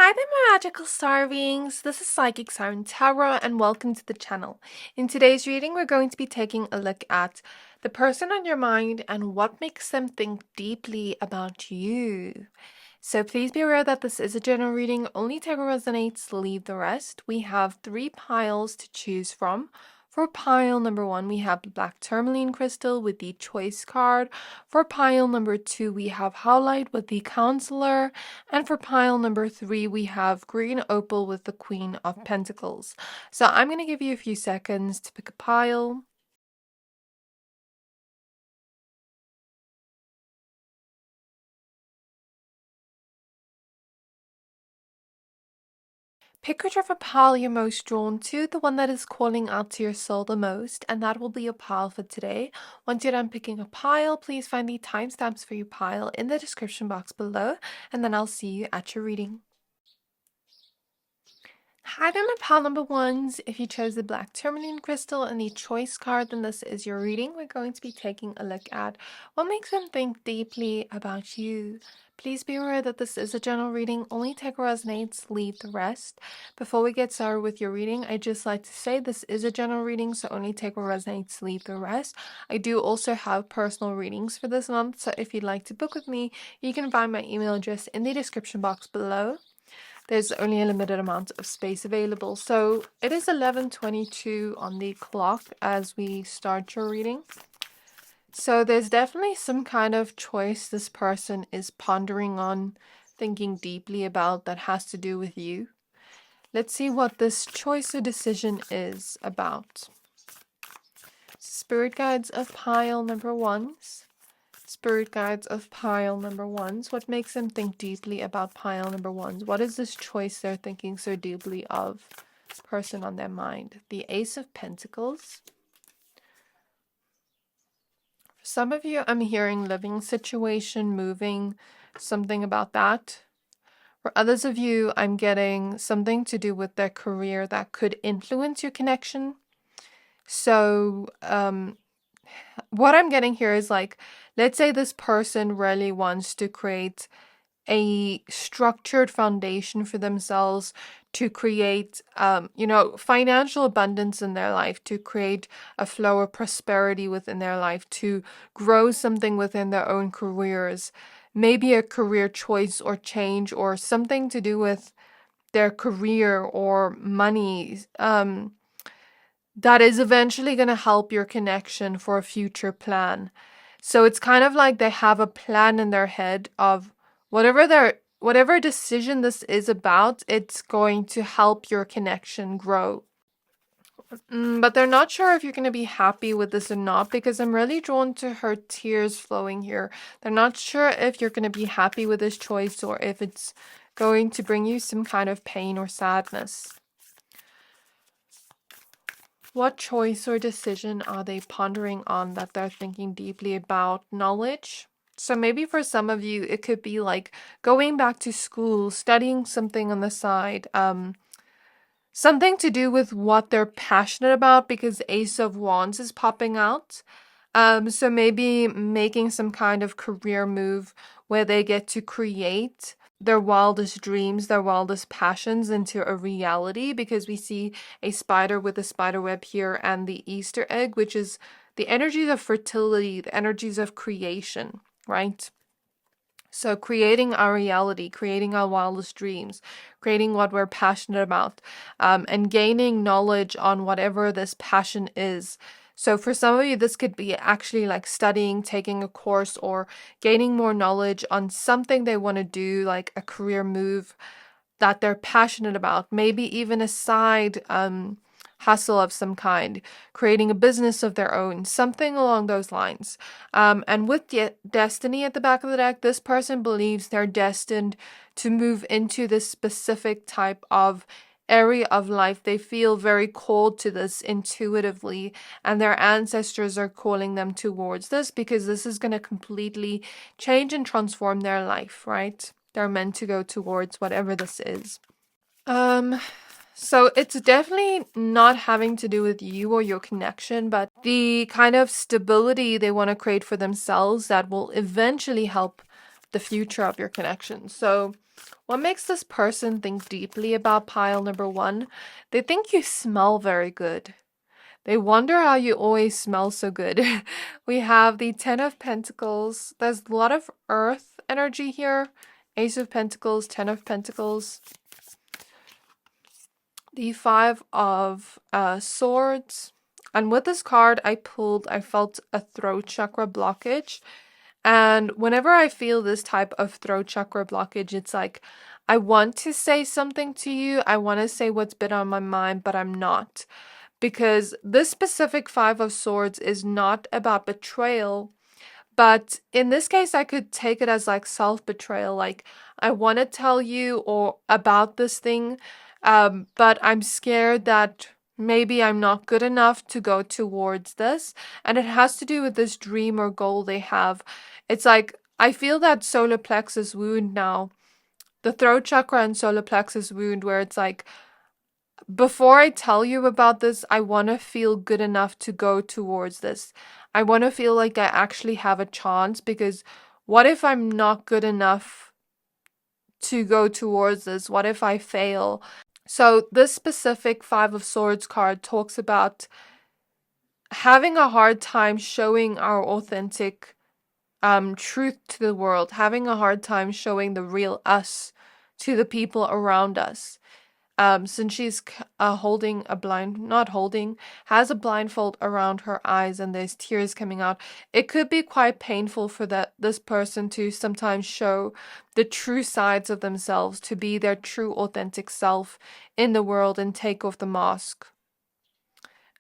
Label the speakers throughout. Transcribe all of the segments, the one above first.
Speaker 1: Hi there, my magical star beings. This is Psychic Siren Tarot, and welcome to the channel. In today's reading, we're going to be taking a look at the person on your mind and what makes them think deeply about you. So please be aware that this is a general reading. Only tarot resonates, leave the rest. We have 3 piles to choose from. For pile number 1, we have the black tourmaline crystal with the choice card. For pile number 2, we have Howlite with the Counsellor. And for pile number 3, we have green opal with the Queen of Pentacles. So I'm going to give you a few seconds to pick a pile. Pick whichever pile you're most drawn to, the one that is calling out to your soul the most, and that will be your pile for today. Once you're done picking a pile, please find the timestamps for your pile in the description box below, and then I'll see you at your reading. Hi there, my pile number 1s. If you chose the black tourmaline crystal and the choice card, then this is your reading. We're going to be taking a look at what makes them think deeply about you. Please be aware that this is a general reading. Only tarot resonates, leave the rest. Before we get started with your reading, I'd just like to say this is a general reading, so only tarot resonates, leave the rest. I do also have personal readings for this month, so if you'd like to book with me, you can find my email address in the description box below. There's only a limited amount of space available. So it is 11:22 on the clock as we start your reading. So there's definitely some kind of choice this person is pondering on, thinking deeply about, that has to do with you. Let's see what this choice or decision is about. Spirit guides of pile number 1s. Spirit guides of pile number 1s. What makes them think deeply about pile number 1s? What is this choice they're thinking so deeply of? Person on their mind. The Ace of Pentacles. For some of you, I'm hearing living situation, moving, something about that. For others of you, I'm getting something to do with their career that could influence your connection. So, what I'm getting here is like, let's say this person really wants to create a structured foundation for themselves, to create, financial abundance in their life, to create a flow of prosperity within their life, to grow something within their own careers, maybe a career choice or change or something to do with their career or money, that is eventually going to help your connection for a future plan. So it's kind of like they have a plan in their head of whatever decision this is about, it's going to help your connection grow. But they're not sure if you're going to be happy with this or not, because I'm really drawn to her tears flowing here. They're not sure if you're going to be happy with this choice or if it's going to bring you some kind of pain or sadness. What choice or decision are they pondering on that they're thinking deeply about? Knowledge. So maybe for some of you, it could be like going back to school, studying something on the side, something to do with what they're passionate about, because Ace of Wands is popping out. So maybe making some kind of career move where they get to create their wildest dreams, their wildest passions into a reality, because we see a spider with a spider web here and the Easter egg, which is the energies of fertility, the energies of creation, right? So creating our reality, creating our wildest dreams, creating what we're passionate about, and gaining knowledge on whatever this passion is. So for some of you, this could be actually like studying, taking a course, or gaining more knowledge on something they want to do, like a career move that they're passionate about. Maybe even a side hustle of some kind, creating a business of their own, something along those lines. And with destiny at the back of the deck, this person believes they're destined to move into this specific type of area of life. They feel very called to this intuitively, and their ancestors are calling them towards this because this is going to completely change and transform their life, right? They're meant to go towards whatever this is. So it's definitely not having to do with you or your connection, but the kind of stability they want to create for themselves that will eventually help the future of your connection. So What makes this person think deeply about pile number 1? They think you smell very good. They wonder how you always smell so good. We have the 10 of Pentacles. There's a lot of earth energy here. Ace of Pentacles, 10 of Pentacles. The 5 of Swords. And with this card I felt a throat chakra blockage. And whenever I feel this type of throat chakra blockage, it's like, I want to say something to you. I want to say what's been on my mind, but I'm not. Because this specific 5 of Swords is not about betrayal. But in this case, I could take it as like self-betrayal. Like, I want to tell you or about this thing, but I'm scared that maybe I'm not good enough to go towards this. And it has to do with this dream or goal they have. It's like, I feel that solar plexus wound now. The throat chakra and solar plexus wound where it's like, before I tell you about this, I want to feel good enough to go towards this. I want to feel like I actually have a chance, because what if I'm not good enough to go towards this? What if I fail? So this specific 5 of Swords card talks about having a hard time showing our authentic truth to the world, having a hard time showing the real us to the people around us. Since she's holding a has a blindfold around her eyes and there's tears coming out, it could be quite painful for this person to sometimes show the true sides of themselves, to be their true authentic self in the world and take off the mask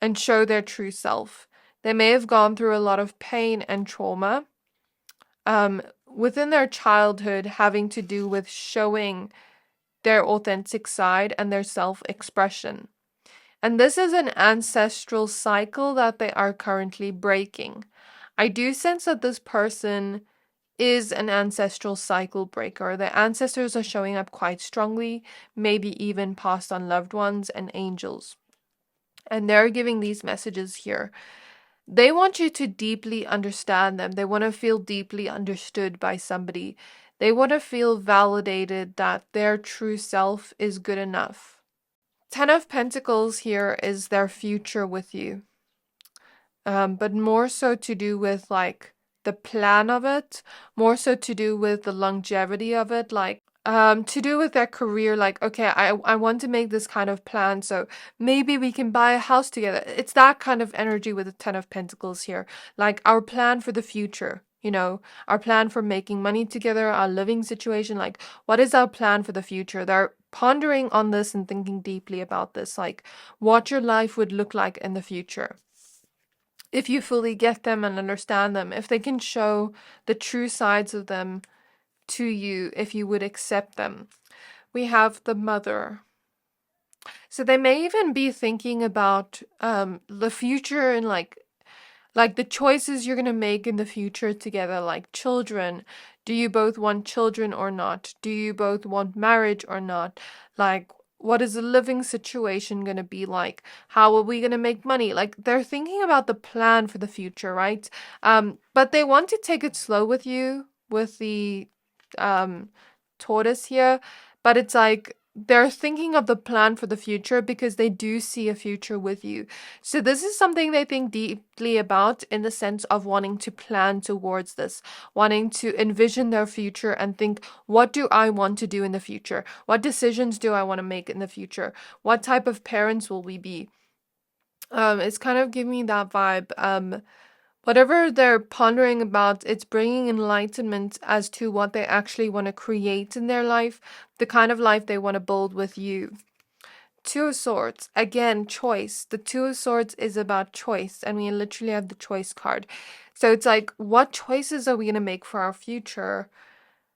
Speaker 1: and show their true self. They may have gone through a lot of pain and trauma within their childhood, having to do with showing their authentic side and their self-expression. And this is an ancestral cycle that they are currently breaking. I do sense that this person is an ancestral cycle breaker. Their ancestors are showing up quite strongly, maybe even passed on loved ones and angels. And they're giving these messages here. They want you to deeply understand them. They want to feel deeply understood by somebody. They want to feel validated that their true self is good enough. 10 of Pentacles here is their future with you. But more so to do with like the plan of it, more so to do with the longevity of it, like to do with their career, like, okay, I want to make this kind of plan, so maybe we can buy a house together. It's that kind of energy with the 10 of Pentacles here, like our plan for the future, you know, our plan for making money together, our living situation, like what is our plan for the future? They're pondering on this and thinking deeply about this, like what your life would look like in the future. If you fully get them and understand them, if they can show the true sides of them to you, if you would accept them. We have the Mother. So they may even be thinking about the future and like the choices you're going to make in the future together, like children. Do you both want children or not? Do you both want marriage or not? Like, what is the living situation going to be like? How are we going to make money? Like, they're thinking about the plan for the future, right? But they want to take it slow with you, with the tortoise here. But it's like they're thinking of the plan for the future because they do see a future with you. So this is something they think deeply about, in the sense of wanting to plan towards this, wanting to envision their future and think, what do I want to do in the future? What decisions do I want to make in the future? What type of parents will we be? It's kind of giving me that vibe. Whatever they're pondering about, it's bringing enlightenment as to what they actually want to create in their life, the kind of life they want to build with you. 2 of Swords, again, choice. The 2 of Swords is about choice, and we literally have the choice card. So it's like, what choices are we going to make for our future?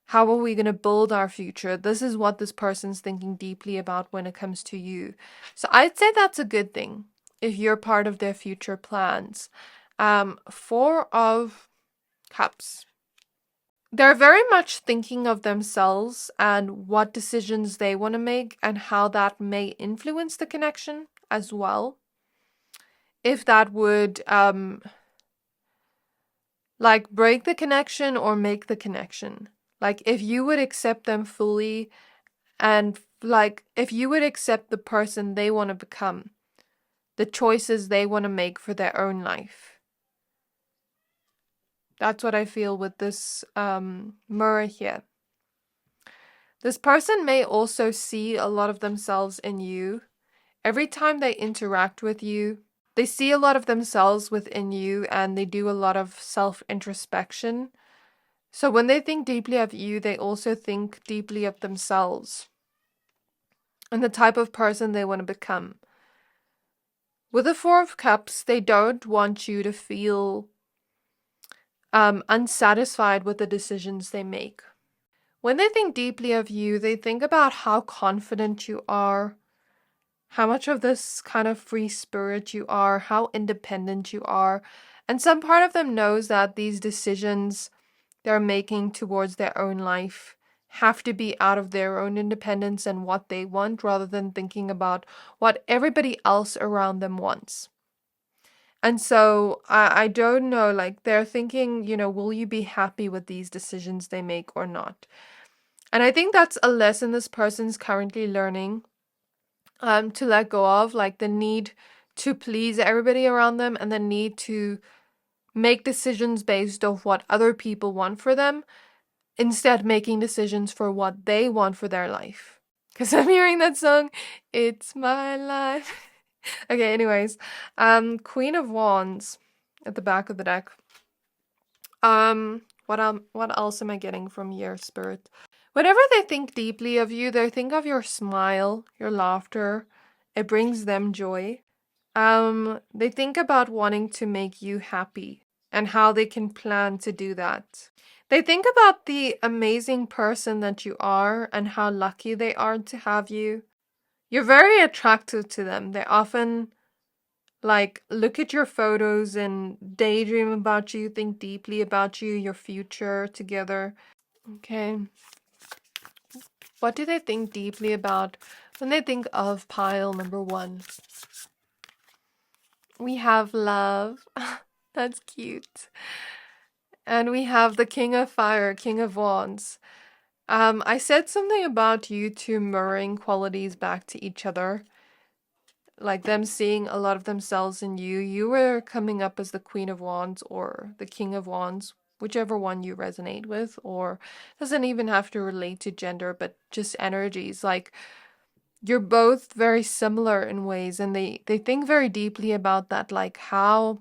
Speaker 1: How are we going to build our future? This is what this person's thinking deeply about when it comes to you. So I'd say that's a good thing if you're part of their future plans. 4 of Cups. They're very much thinking of themselves and what decisions they want to make and how that may influence the connection as well. If that would like break the connection or make the connection. Like, if you would accept them fully, and like, if you would accept the person they want to become, the choices they want to make for their own life. That's what I feel with this mirror here. This person may also see a lot of themselves in you. Every time they interact with you, they see a lot of themselves within you, and they do a lot of self-introspection. So when they think deeply of you, they also think deeply of themselves and the type of person they want to become. With the Four of Cups, they don't want you to feel unsatisfied with the decisions they make. When they think deeply of you, they think about how confident you are, how much of this kind of free spirit you are, how independent you are. And some part of them knows that these decisions they're making towards their own life have to be out of their own independence and what they want, rather than thinking about what everybody else around them wants. And so I don't know, like, they're thinking, will you be happy with these decisions they make or not? And I think that's a lesson this person's currently learning to let go of, like the need to please everybody around them and the need to make decisions based off what other people want for them, instead making decisions for what they want for their life. Because I'm hearing that song, It's My Life. Okay, anyways, Queen of Wands at the back of the deck. What else am I getting from your spirit? Whenever they think deeply of you, they think of your smile, your laughter. It brings them joy. They think about wanting to make you happy and how they can plan to do that. They think about the amazing person that you are and how lucky they are to have you. You're very attractive to them. They often look at your photos and daydream about you, think deeply about you, your future together. Okay. What do they think deeply about when they think of pile number 1? We have love. That's cute. And we have the King of Fire, King of Wands. I said something about you two mirroring qualities back to each other. Like them seeing a lot of themselves in you. You were coming up as the Queen of Wands or the King of Wands, whichever one you resonate with, or doesn't even have to relate to gender, but just energies. Like, you're both very similar in ways, and they think very deeply about that. Like, how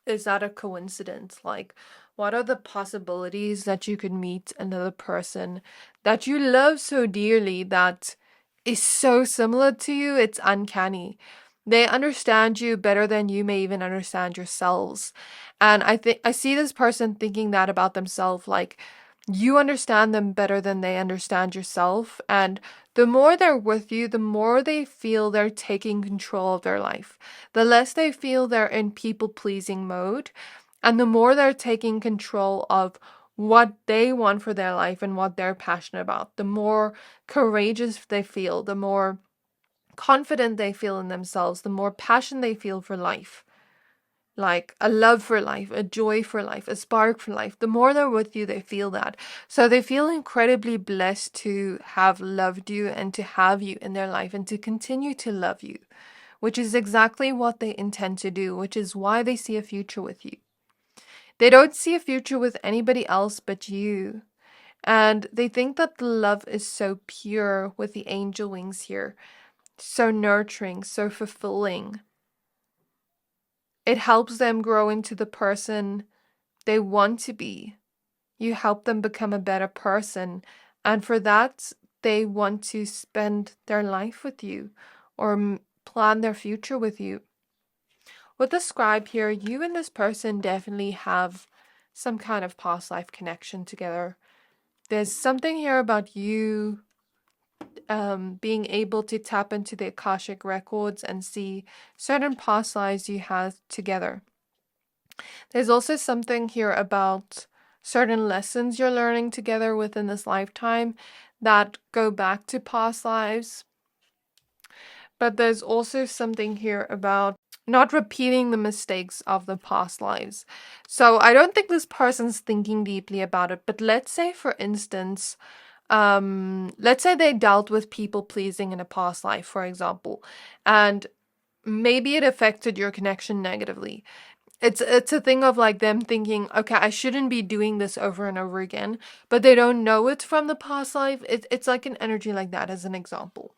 Speaker 1: is that a coincidence? Like, what are the possibilities that you could meet another person that you love so dearly that is so similar to you? It's uncanny. They understand you better than you may even understand yourselves. And I see this person thinking that about themselves, like, you understand them better than they understand yourself. And the more they're with you, the more they feel they're taking control of their life. The less they feel they're in people-pleasing mode. And the more they're taking control of what they want for their life and what they're passionate about. The more courageous they feel, the more confident they feel in themselves, the more passion they feel for life. Like a love for life, a joy for life, a spark for life. The more they're with you, they feel that. So they feel incredibly blessed to have loved you and to have you in their life and to continue to love you, which is exactly what they intend to do, which is why they see a future with you. They don't see a future with anybody else but you. And they think that the love is so pure with the angel wings here. So nurturing, so fulfilling. It helps them grow into the person they want to be. You help them become a better person. And for that, they want to spend their life with you or plan their future with you. With the scribe here, you and this person definitely have some kind of past life connection together. There's something here about you being able to tap into the Akashic records and see certain past lives you had together. There's also something here about certain lessons you're learning together within this lifetime that go back to past lives. But there's also something here about not repeating the mistakes of the past lives. So I don't think this person's thinking deeply about it. But let's say, for instance, let's say they dealt with people pleasing in a past life, for example, and maybe it affected your connection negatively. It's a thing of like them thinking, okay, I shouldn't be doing this over and over again, but they don't know it's from the past life. It's like an energy like that, as an example.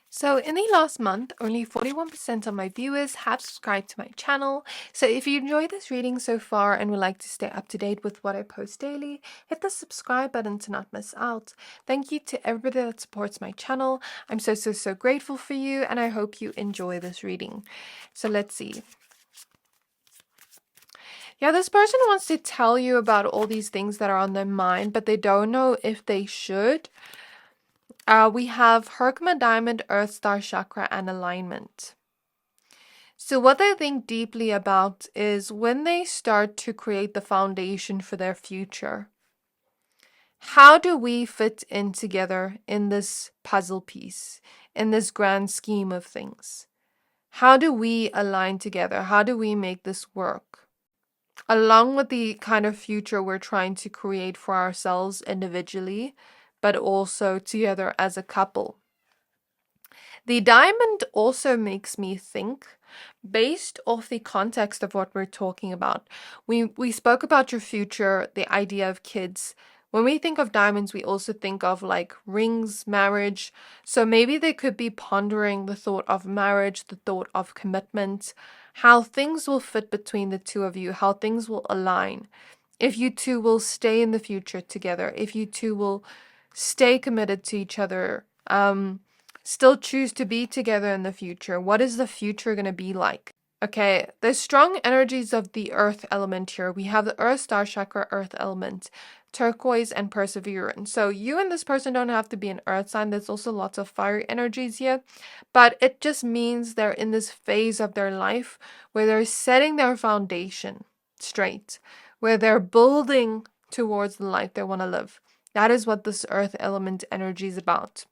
Speaker 1: So in the last month, only 41% of my viewers have subscribed to my channel. So if you enjoyed this reading so far and would like to stay up to date with what I post daily, hit the subscribe button to not miss out. Thank you to everybody that supports my channel. I'm so grateful for you, and I hope you enjoy this reading. So let's see. Yeah, this person wants to tell you about all these things that are on their mind, but they don't know if they should. We have Herkma Diamond, Earth Star Chakra, and alignment. So what they think deeply about is when they start to create the foundation for their future. How do we fit in together in this puzzle piece, in this grand scheme of things? How do we align together? How do we make this work? Along with the kind of future we're trying to create for ourselves individually, but also together as a couple. The diamond also makes me think, based off the context of what we're talking about. We spoke about your future, the idea of kids. When we think of diamonds, we also think of like rings, marriage. So maybe they could be pondering the thought of marriage, the thought of commitment, how things will fit between the two of you, how things will align. If you two will stay in the future together, if you two will stay committed to each other, still choose to be together in the future. What is the future going to be like? Okay, the strong energies of the earth element here. We have the earth star chakra, earth element, turquoise, and perseverance. So you and this person don't have to be an earth sign. There's also lots of fire energies here, but it just means they're in this phase of their life where they're setting their foundation straight, where they're building towards the life they want to live. That is what this earth element energy is about.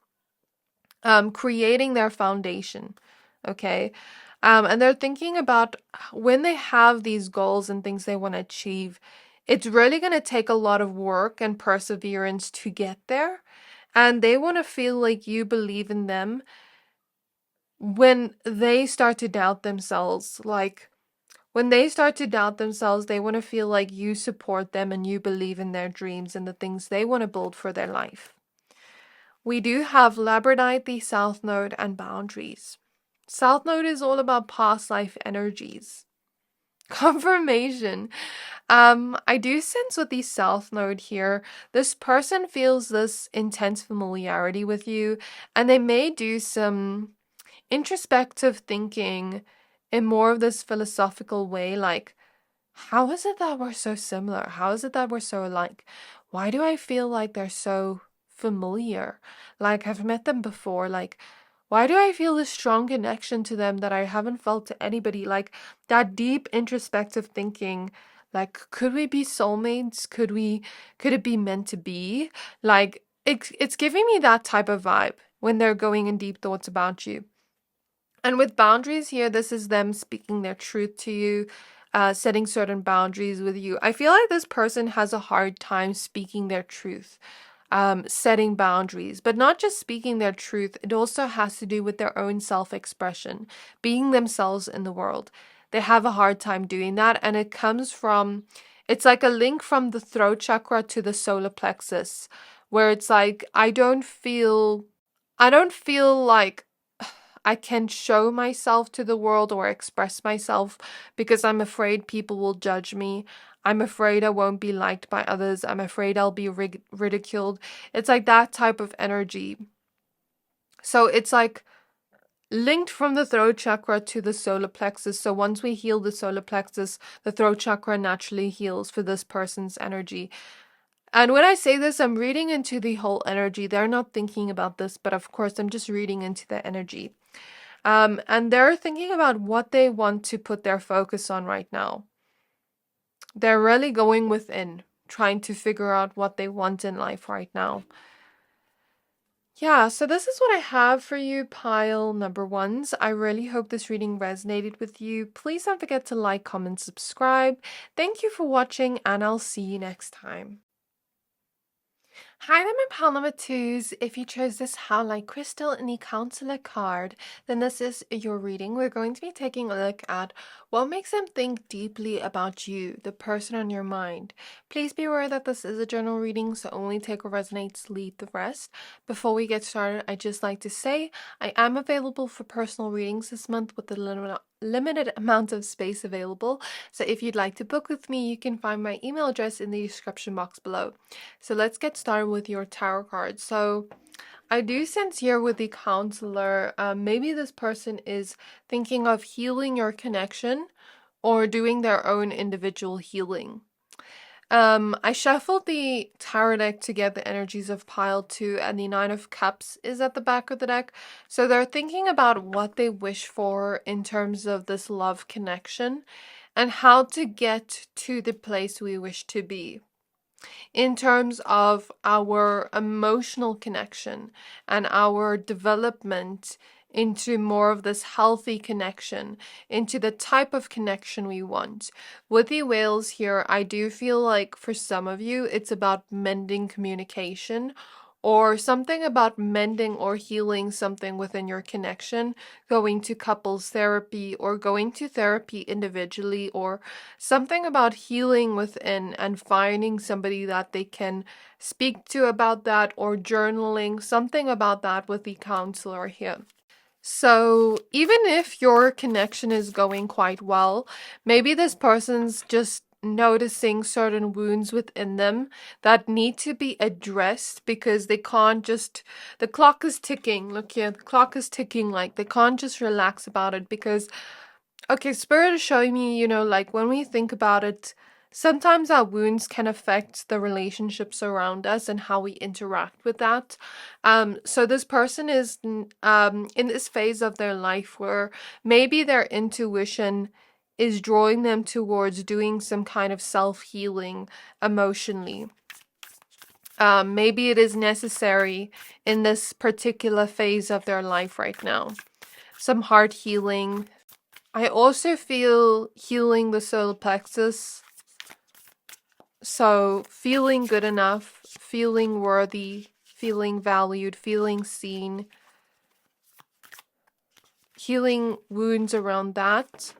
Speaker 1: Creating their foundation, okay? And they're thinking about when they have these goals and things they want to achieve, it's really going to take a lot of work and perseverance to get there. And they want to feel like you believe in them when they start to doubt themselves. Like, when they start to doubt themselves, they want to feel like you support them and you believe in their dreams and the things they want to build for their life. We do have Labradorite, the South Node, and boundaries. South Node is all about past life energies. Confirmation. I do sense with the South Node here, this person feels this intense familiarity with you, and they may do some introspective thinking in more of this philosophical way, like, how is it that we're so similar? How is it that we're so alike? Why do I feel like they're so familiar? Like I've met them before. Like, why do I feel this strong connection to them that I haven't felt to anybody? Like that deep introspective thinking. Like, could we be soulmates? Could it be meant to be? Like, it's giving me that type of vibe when they're going in deep thoughts about you. And with boundaries here, this is them speaking their truth to you, setting certain boundaries with you. I feel like this person has a hard time speaking their truth, setting boundaries, but not just speaking their truth. It also has to do with their own self-expression, being themselves in the world. They have a hard time doing that, and it comes from, it's like a link from the throat chakra to the solar plexus, where it's like, I don't feel like I can show myself to the world or express myself because I'm afraid people will judge me. I'm afraid I won't be liked by others. I'm afraid I'll be ridiculed. It's like that type of energy. So it's like linked from the throat chakra to the solar plexus. So once we heal the solar plexus, the throat chakra naturally heals for this person's energy. And when I say this, I'm reading into the whole energy. They're not thinking about this, but of course, I'm just reading into the energy. And they're thinking about what they want to put their focus on right now. They're really going within, trying to figure out what they want in life right now. Yeah, so this is what I have for you, pile number ones. I really hope this reading resonated with you. Please don't forget to like, comment, subscribe. Thank you for watching, and I'll see you next time. Hi there, my pile number twos. If you chose this Howlite crystal in the Counsellor card, then this is your reading. We're going to be taking a look at what makes them think deeply about you, the person on your mind. Please be aware that this is a general reading, so only take what resonates, leave the rest. Before we get started, I'd just like to say I am available for personal readings this month with the limited amount of space available. So if you'd like to book with me, you can find my email address in the description box below. So let's get started with your tarot cards. So I do sense here with the Counsellor, maybe this person is thinking of healing your connection or doing their own individual healing. I shuffled the tarot deck to get the energies of pile 2, and the 9 of cups is at the back of the deck. So they're thinking about what they wish for in terms of this love connection and how to get to the place we wish to be in terms of our emotional connection and our development into more of this healthy connection, into the type of connection we want. With the whales here, I do feel like for some of you, it's about mending communication or something about mending or healing something within your connection, going to couples therapy or going to therapy individually, or something about healing within and finding somebody that they can speak to about that, or journaling, something about that with the Counsellor here. So even if your connection is going quite well, maybe this person's just noticing certain wounds within them that need to be addressed because they can't just, the clock is ticking. Look here, the clock is ticking, like they can't just relax about it because, okay, Spirit is showing me, you know, like when we think about it, sometimes our wounds can affect the relationships around us and how we interact with that. So this person is in this phase of their life where maybe their intuition is drawing them towards doing some kind of self-healing emotionally. Maybe it is necessary in this particular phase of their life right now. Some heart healing. I also feel healing the solar plexus. So feeling good enough, feeling worthy, feeling valued, feeling seen, healing wounds around that.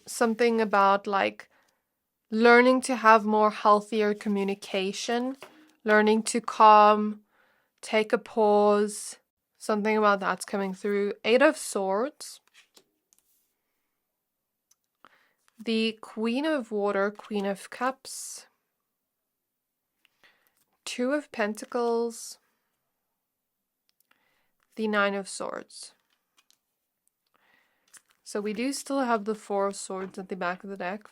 Speaker 1: Something about like learning to have more healthier communication, learning to calm, take a pause. Something about that's coming through. 8 of Swords. The Queen of Water, Queen of Cups. 2 of Pentacles. The 9 of Swords. So we do still have the 4 of Swords at the back of the deck.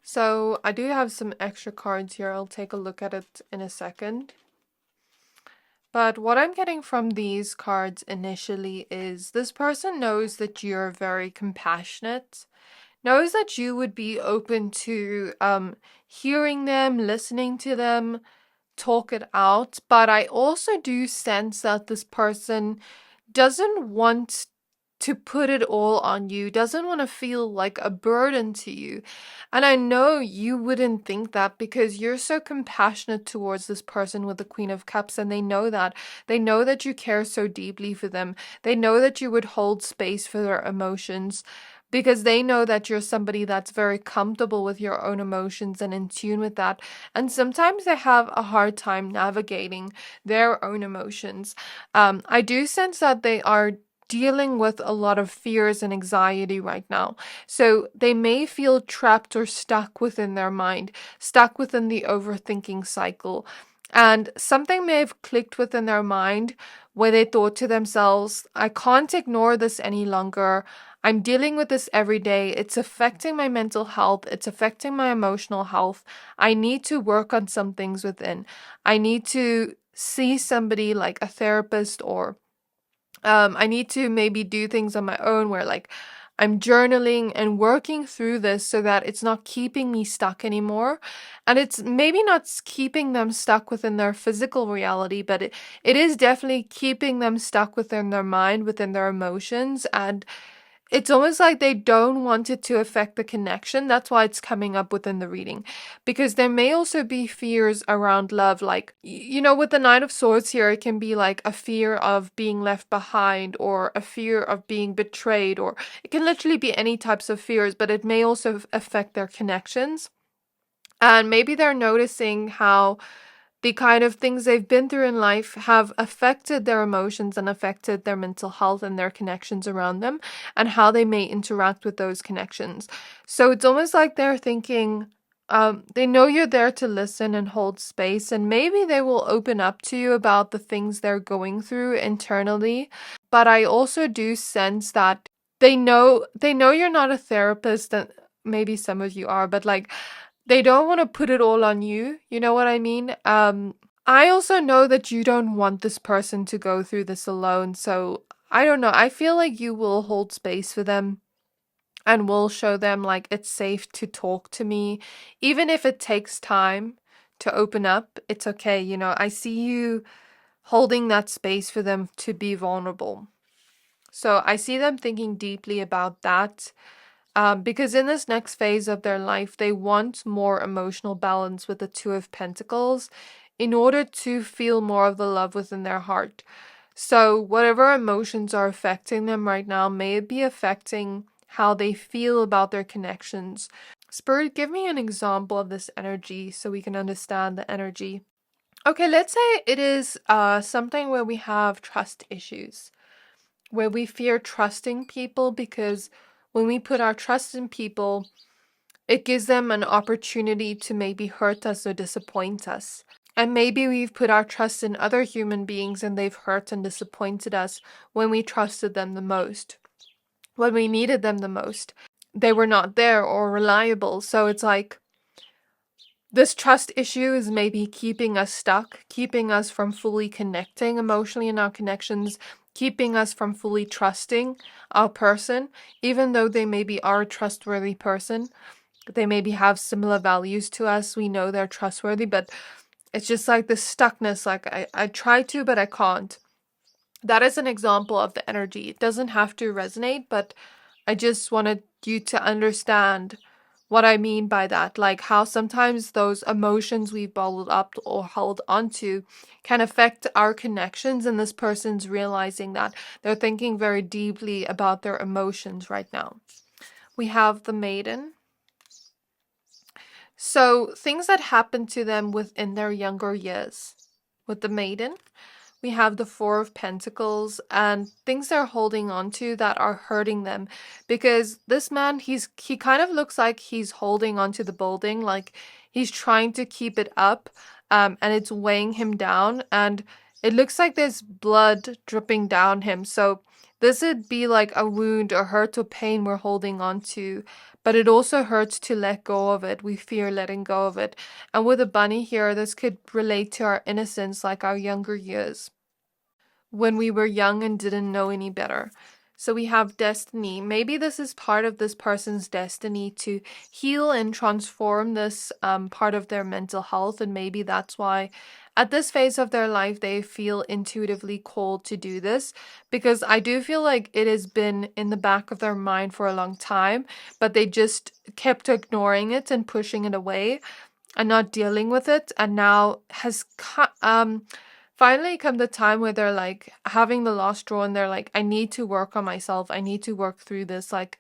Speaker 1: So I do have some extra cards here. I'll take a look at it in a second. But what I'm getting from these cards initially is this person knows that you're very compassionate, knows that you would be open to hearing them, listening to them, talk it out. But I also do sense that this person doesn't want to put it all on you, doesn't want to feel like a burden to you. And I know you wouldn't think that because you're so compassionate towards this person with the Queen of Cups, and they know that. They know that you care so deeply for them. They know that you would hold space for their emotions because they know that you're somebody that's very comfortable with your own emotions and in tune with that. And sometimes they have a hard time navigating their own emotions. I do sense that they are dealing with a lot of fears and anxiety right now. So they may feel trapped or stuck within their mind, stuck within the overthinking cycle. And something may have clicked within their mind where they thought to themselves, I can't ignore this any longer. I'm dealing with this every day. It's affecting my mental health. It's affecting my emotional health. I need to work on some things within. I need to see somebody like a therapist, or I need to maybe do things on my own where like I'm journaling and working through this so that it's not keeping me stuck anymore. And it's maybe not keeping them stuck within their physical reality, but it is definitely keeping them stuck within their mind, within their emotions. And it's almost like they don't want it to affect the connection. That's why it's coming up within the reading. Because there may also be fears around love. Like, with the Knight of Swords here, it can be like a fear of being left behind or a fear of being betrayed, or it can literally be any types of fears, but it may also affect their connections. And maybe they're noticing how the kind of things they've been through in life have affected their emotions and affected their mental health and their connections around them, and how they may interact with those connections. So it's almost like they're thinking, they know you're there to listen and hold space, and maybe they will open up to you about the things they're going through internally. But I also do sense that they know you're not a therapist, and maybe some of you are, but like, they don't want to put it all on you. You know what I mean? I also know that you don't want this person to go through this alone. So I don't know. I feel like you will hold space for them and will show them like it's safe to talk to me. Even if it takes time to open up, it's okay. I see you holding that space for them to be vulnerable. So I see them thinking deeply about that. Because in this next phase of their life, they want more emotional balance with the Two of Pentacles in order to feel more of the love within their heart. So whatever emotions are affecting them right now may be affecting how they feel about their connections. Spirit, give me an example of this energy so we can understand the energy. Okay, let's say it is something where we have trust issues, where we fear trusting people because when we put our trust in people, it gives them an opportunity to maybe hurt us or disappoint us. And maybe we've put our trust in other human beings and they've hurt and disappointed us when we trusted them the most, when we needed them the most. They were not there or reliable. So it's like this trust issue is maybe keeping us stuck, keeping us from fully connecting emotionally in our connections, keeping us from fully trusting our person, even though they maybe are a trustworthy person. They maybe have similar values to us. We know they're trustworthy, but it's just like this stuckness. Like I try to, but I can't. That is an example of the energy. It doesn't have to resonate, but I just wanted you to understand what I mean by that. Like how sometimes those emotions we've bottled up or held onto can affect our connections, and this person's realizing that they're thinking very deeply about their emotions right now. We have the Maiden. So things that happened to them within their younger years. With the Maiden, we have the Four of Pentacles and things they're holding on to that are hurting them, because this man, he kind of looks like he's holding onto the building, like he's trying to keep it up, and it's weighing him down, and it looks like there's blood dripping down him. So this would be like a wound or hurt or pain we're holding on to, but it also hurts to let go of it. We fear letting go of it. And with a bunny here, this could relate to our innocence, like our younger years, when we were young and didn't know any better. So we have destiny. Maybe this is part of this person's destiny to heal and transform this part of their mental health. And maybe that's why at this phase of their life, they feel intuitively called to do this, because I do feel like it has been in the back of their mind for a long time, but they just kept ignoring it and pushing it away and not dealing with it. And now has finally come the time where they're like having the last straw, and they're like, I need to work on myself. I need to work through this. Like,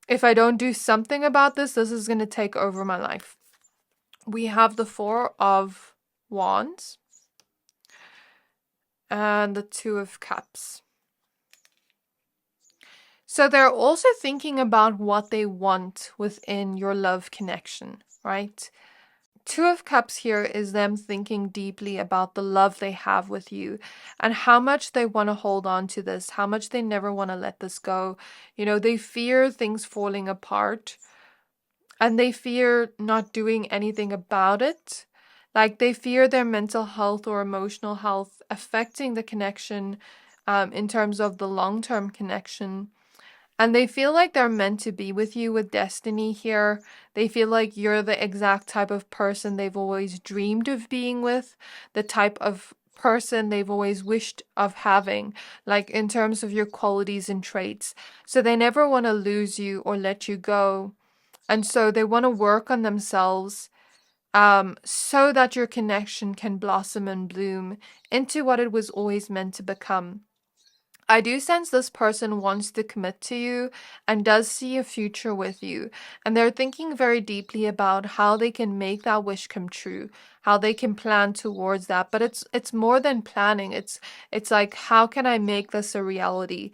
Speaker 1: if I don't do something about this, this is going to take over my life. We have the Four of Wands and the Two of Cups. So they're also thinking about what they want within your love connection, right? Two of Cups here is them thinking deeply about the love they have with you and how much they want to hold on to this, how much they never want to let this go. They fear things falling apart, and they fear not doing anything about it. Like they fear their mental health or emotional health affecting the connection in terms of the long-term connection. And they feel like they're meant to be with you with destiny here. They feel like you're the exact type of person they've always dreamed of being with, the type of person they've always wished of having, like in terms of your qualities and traits. So they never want to lose you or let you go. And so they want to work on themselves so that your connection can blossom and bloom into what it was always meant to become. I do sense this person wants to commit to you and does see a future with you. And they're thinking very deeply about how they can make that wish come true, how they can plan towards that. But it's more than planning. It's like, how can I make this a reality?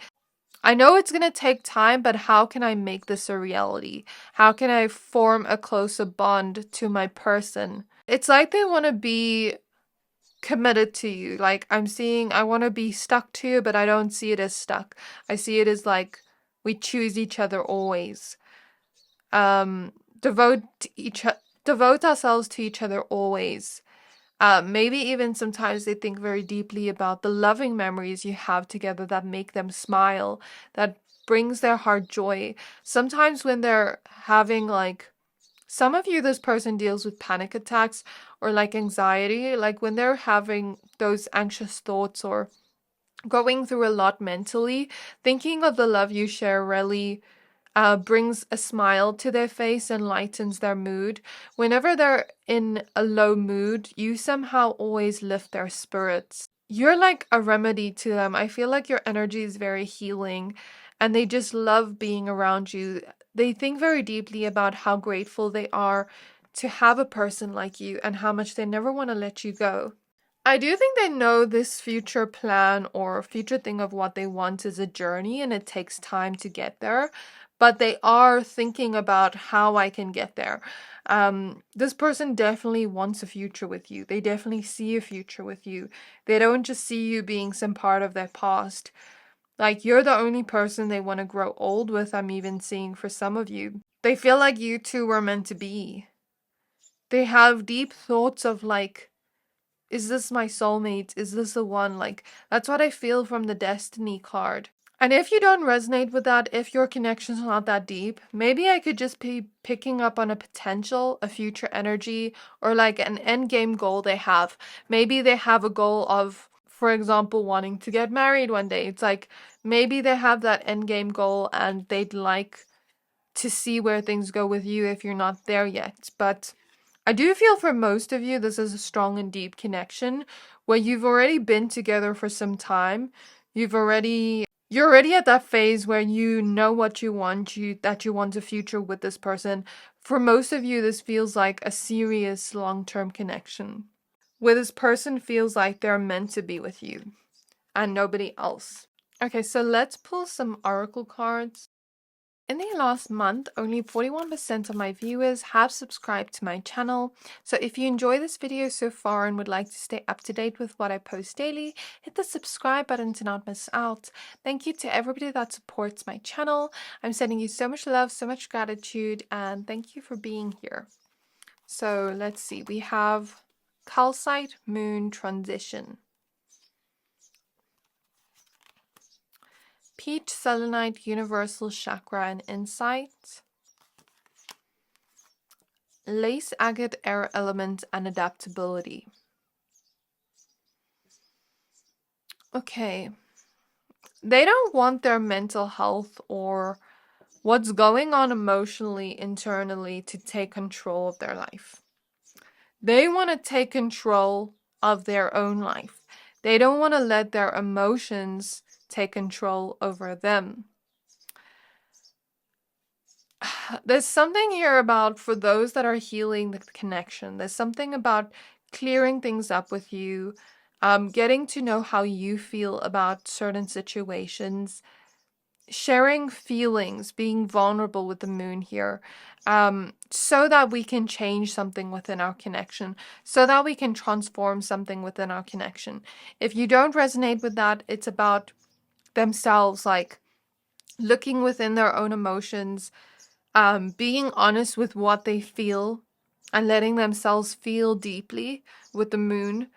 Speaker 1: I know it's going to take time, but how can I make this a reality? How can I form a closer bond to my person? It's like they want to be committed to you. Like I'm seeing, I want to be stuck to you, but I don't see it as stuck. I see it as like we choose each other always. Devote devote ourselves to each other always. Maybe even sometimes they think very deeply about the loving memories you have together that make them smile, that brings their heart joy. Sometimes when they're having like, some of you, this person deals with panic attacks or like anxiety, like when they're having those anxious thoughts or going through a lot mentally, thinking of the love you share really brings a smile to their face and lightens their mood. Whenever they're in a low mood, you somehow always lift their spirits. You're like a remedy to them. I feel like your energy is very healing and they just love being around you. They think very deeply about how grateful they are to have a person like you and how much they never want to let you go. I do think they know this future plan or future thing of what they want is a journey and it takes time to get there, but they are thinking about how I can get there. This person definitely wants a future with you. They definitely see a future with you. They don't just see you being some part of their past. Like you're the only person they want to grow old with, I'm even seeing for some of you. They feel like you two were meant to be. They have deep thoughts of like, is this my soulmate? Is this the one? Like, that's what I feel from the Destiny card. And if you don't resonate with that, if your connection's not that deep, maybe I could just be picking up on a potential, a future energy, or like an end game goal they have. Maybe they have a goal of, for example, wanting to get married one day. It's like, maybe they have that end game goal and they'd like to see where things go with you if you're not there yet. But I do feel for most of you, this is a strong and deep connection where you've already been together for some time. You're already at that phase where you know what you want, that you want a future with this person. For most of you, this feels like a serious long-term connection where this person feels like they're meant to be with you and nobody else. Okay, so let's pull some oracle cards. In the last month, only 41% of my viewers have subscribed to my channel. So if you enjoy this video so far and would like to stay up to date with what I post daily, hit the subscribe button to not miss out. Thank you to everybody that supports my channel. I'm sending you so much love, so much gratitude, and thank you for being here. So let's see, we have Calcite Moon Transition. Peach Selenite Universal Chakra and Insight. Lace Agate Air Element and Adaptability. Okay. They don't want their mental health or what's going on emotionally, internally to take control of their life. They want to take control of their own life. They don't want to let their emotions take control over them. There's something here about, for those that are healing the connection, there's something about clearing things up with you, getting to know how you feel about certain situations, sharing feelings, being vulnerable with the moon here, so that we can change something within our connection, so that we can transform something within our connection. If you don't resonate with that, it's about themselves, like looking within their own emotions, being honest with what they feel and letting themselves feel deeply with the moon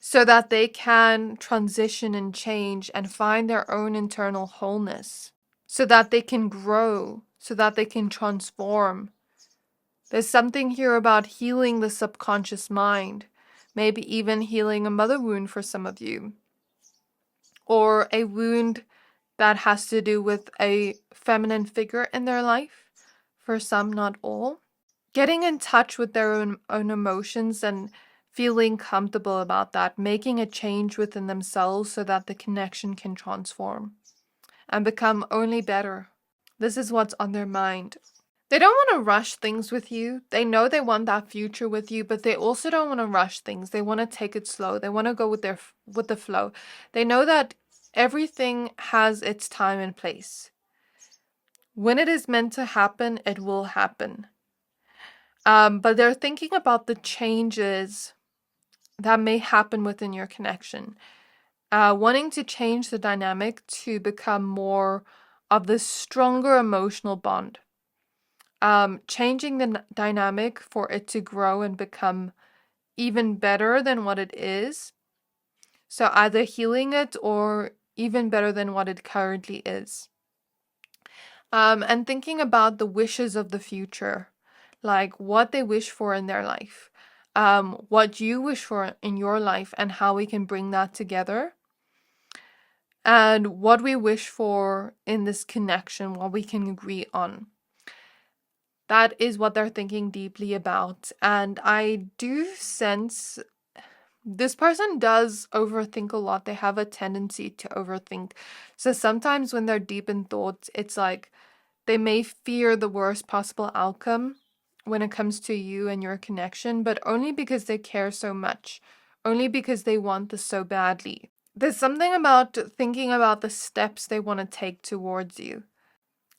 Speaker 1: so that they can transition and change and find their own internal wholeness. so that they can grow, so that they can transform. There's something here about healing the subconscious mind, maybe even healing a mother wound for some of you, or a wound that has to do with a feminine figure in their life, for some, not all. Getting in touch with their own emotions and feeling comfortable about that, making a change within themselves so that the connection can transform and become only better. This is what's on their mind. They don't want to rush things with you. They know they want that future with you, but they also don't want to rush things. They want to take it slow. They want to go with the flow. They know that everything has its time and place. When it is meant to happen, it will happen. But they're thinking about the changes that may happen within your connection. Wanting to change the dynamic to become more of this stronger emotional bond. Changing the dynamic for it to grow and become even better than what it is. So either healing it or even better than what it currently is. And thinking about the wishes of the future, like what they wish for in their life, what you wish for in your life, and how we can bring that together. And what we wish for in this connection, what we can agree on. That is what they're thinking deeply about. And I do sense this person does overthink a lot. They have a tendency to overthink. So sometimes when they're deep in thoughts, it's like they may fear the worst possible outcome when it comes to you and your connection, but only because they care so much, only because they want this so badly. There's something about thinking about the steps they want to take towards you,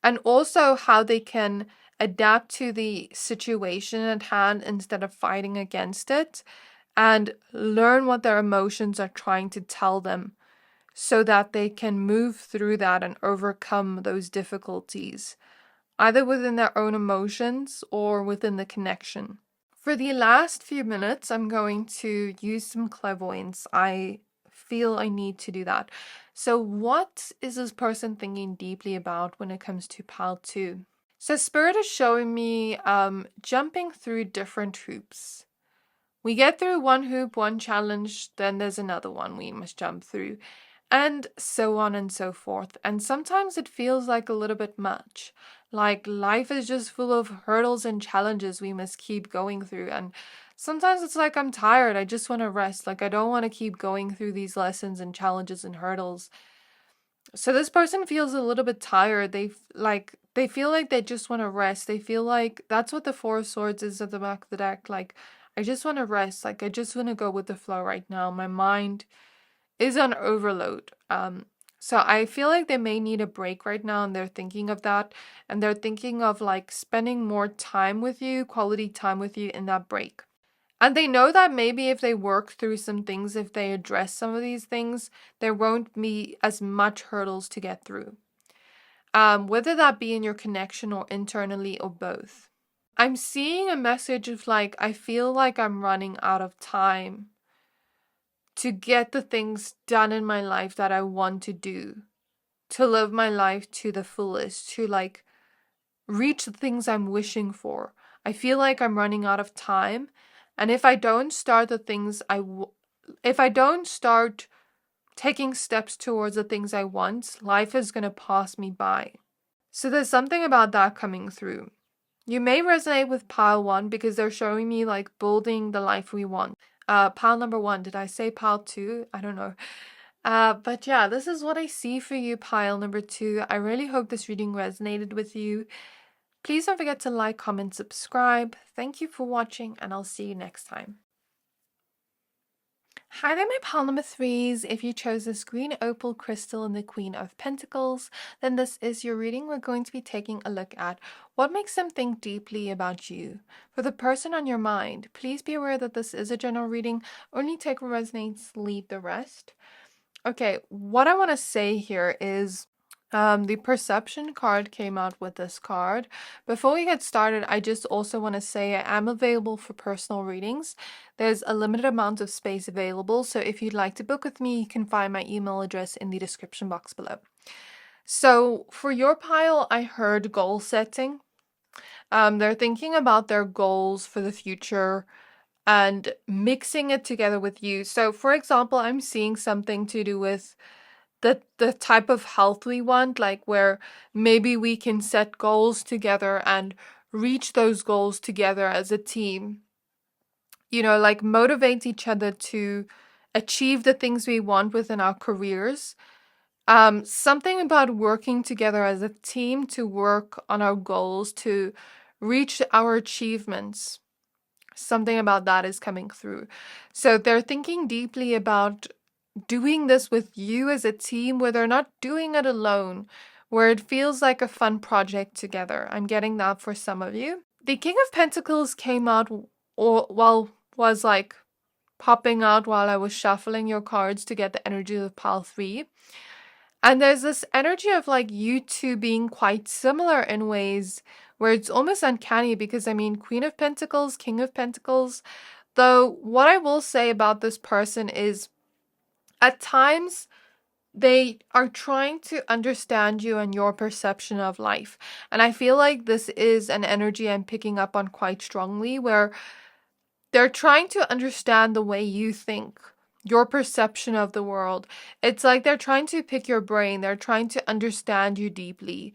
Speaker 1: and also how they can adapt to the situation at hand instead of fighting against it, and learn what their emotions are trying to tell them so that they can move through that and overcome those difficulties, either within their own emotions or within the connection. For the last few minutes, I'm going to use some clairvoyance. I feel I need to do that. So what is this person thinking deeply about when it comes to pile 2? So Spirit is showing me jumping through different hoops. We get through one hoop, one challenge, then there's another one we must jump through, and so on and so forth. And sometimes it feels like a little bit much. Like life is just full of hurdles and challenges we must keep going through. And sometimes it's like I'm tired. I just want to rest. Like I don't want to keep going through these lessons and challenges and hurdles. So this person feels a little bit tired. They feel like they just want to rest. They feel like that's what the 4 of Swords is at the back of the deck. Like I just want to rest. Like I just want to go with the flow right now. My mind is on overload. So I feel like they may need a break right now, and they're thinking of that, and they're thinking of like spending more time with you, quality time with you in that break. And they know that maybe if they work through some things, if they address some of these things, there won't be as much hurdles to get through. Whether that be in your connection or internally or both. I'm seeing a message of like, I feel like I'm running out of time to get the things done in my life that I want to do, to live my life to the fullest, to like reach the things I'm wishing for. I feel like I'm running out of time, and if I don't start the things if I don't start taking steps towards the things I want, life is going to pass me by. So there's something about that coming through. You may resonate with pile 1 because they're showing me like building the life we want. Pile number 1, did I say pile 2? I don't know. But yeah, this is what I see for you, pile number 2. I really hope this reading resonated with you. Please don't forget to like, comment, subscribe. Thank you for watching, and I'll see you next time. Hi there, my pile number 3s. If you chose this green opal crystal and the Queen of Pentacles, then this is your reading. We're going to be taking a look at what makes them think deeply about you. For the person on your mind, please be aware that this is a general reading. Only take what resonates, leave the rest. Okay, what I want to say here is the perception card came out with this card. Before we get started, I just also want to say I am available for personal readings. There's a limited amount of space available, so if you'd like to book with me, you can find my email address in the description box below. So for your pile, I heard goal setting. They're thinking about their goals for the future and mixing it together with you. So for example, I'm seeing something to do with the type of health we want, like where maybe we can set goals together and reach those goals together as a team. You know, like motivate each other to achieve the things we want within our careers. Something about working together as a team to work on our goals, to reach our achievements. Something about that is coming through. So they're thinking deeply about doing this with you as a team, where they're not doing it alone, where it feels like a fun project together. I'm getting that for some of you. The King of Pentacles came out, or well, was like popping out while I was shuffling your cards to get the energy of pile 3. And there's this energy of like you two being quite similar in ways where it's almost uncanny, because I mean, Queen of Pentacles, King of Pentacles. Though what I will say about this person is at times they are trying to understand you and your perception of life. And I feel like this is an energy I'm picking up on quite strongly, where they're trying to understand the way you think, your perception of the world. It's like they're trying to pick your brain. They're trying to understand you deeply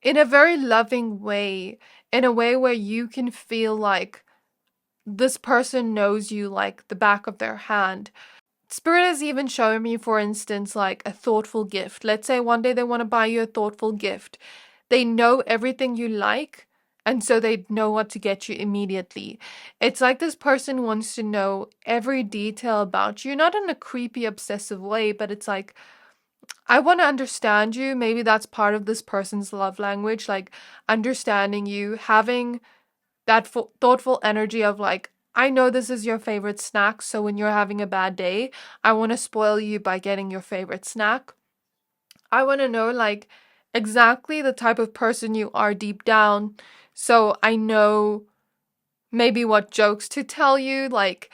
Speaker 1: in a very loving way, in a way where you can feel like this person knows you like the back of their hand. Spirit has even shown me, for instance, like a thoughtful gift. Let's say one day they want to buy you a thoughtful gift. They know everything you like, and so they know what to get you immediately. It's like this person wants to know every detail about you, not in a creepy, obsessive way, but it's like, I want to understand you. Maybe that's part of this person's love language, like understanding you, having that thoughtful energy of like, I know this is your favorite snack, so when you're having a bad day, I want to spoil you by getting your favorite snack. I want to know like exactly the type of person you are deep down, so I know maybe what jokes to tell you. Like,